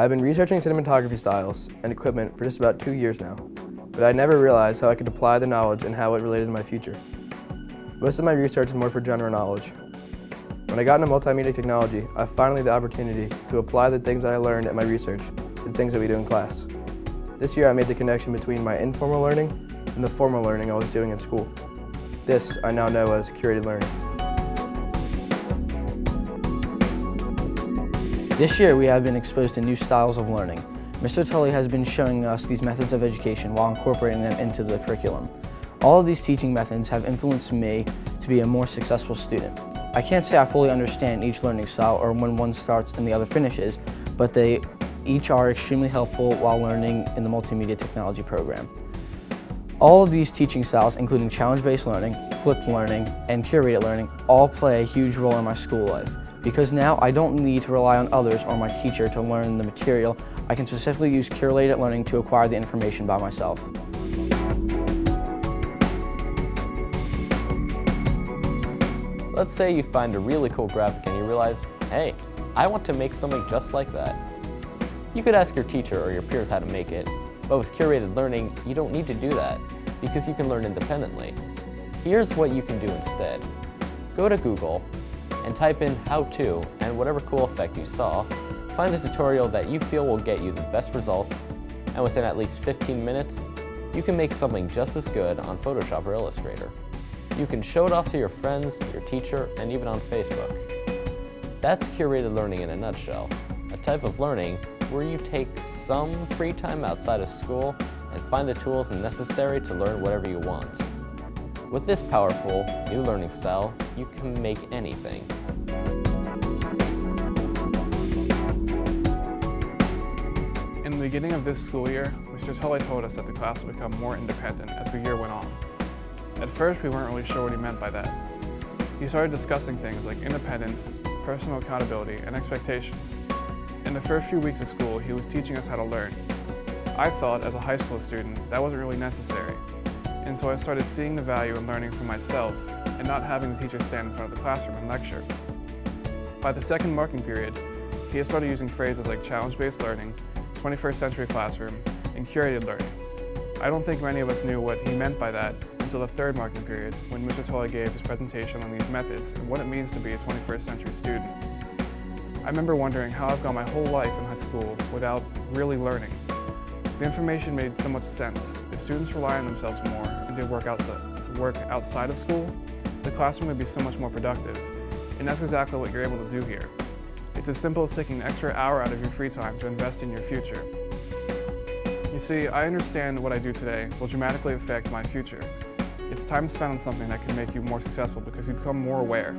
I've been researching cinematography styles and equipment for just about 2 years now, but I never realized how I could apply the knowledge and how it related to my future. Most of my research is more for general knowledge. When I got into multimedia technology, I finally had the opportunity to apply the things that I learned at my research to the things that we do in class. This year I made the connection between my informal learning and the formal learning I was doing in school. This I now know as curated learning. This year we have been exposed to new styles of learning. Mr. Tully has been showing us these methods of education while incorporating them into the curriculum. All of these teaching methods have influenced me to be a more successful student. I can't say I fully understand each learning style or when one starts and the other finishes, but they each are extremely helpful while learning in the multimedia technology program. All of these teaching styles, including challenge-based learning, flipped learning, and curated learning, all play a huge role in my school life. Because now I don't need to rely on others or my teacher to learn the material, I can specifically use curated learning to acquire the information by myself. Let's say you find a really cool graphic and you realize, hey, I want to make something just like that. You could ask your teacher or your peers how to make it, but with curated learning, you don't need to do that because you can learn independently. Here's what you can do instead. Go to Google and type in how to and whatever cool effect you saw. Find a tutorial that you feel will get you the best results, and within at least 15 minutes, you can make something just as good on Photoshop or Illustrator. You can show it off to your friends, your teacher, and even on Facebook. That's curated learning in a nutshell, a type of learning where you take some free time outside of school and find the tools necessary to learn whatever you want. With this powerful new learning style, you can make anything. In the beginning of this school year, Mr. Tully told us that the class would become more independent as the year went on. At first, we weren't really sure what he meant by that. He started discussing things like independence, personal accountability, and expectations. In the first few weeks of school, he was teaching us how to learn. I thought, as a high school student, that wasn't really necessary. And so I started seeing the value in learning for myself and not having the teacher stand in front of the classroom and lecture. By the second marking period, he had started using phrases like challenge-based learning, 21st century classroom, and curated learning. I don't think many of us knew what he meant by that until the third marking period when Mr. Tully gave his presentation on these methods and what it means to be a 21st century student. I remember wondering how I've gone my whole life in high school without really learning. The information made so much sense. If students rely on themselves more and did work outside of school, the classroom would be so much more productive. And that's exactly what you're able to do here. It's as simple as taking an extra hour out of your free time to invest in your future. You see, I understand what I do today will dramatically affect my future. It's time spent on something that can make you more successful because you become more aware.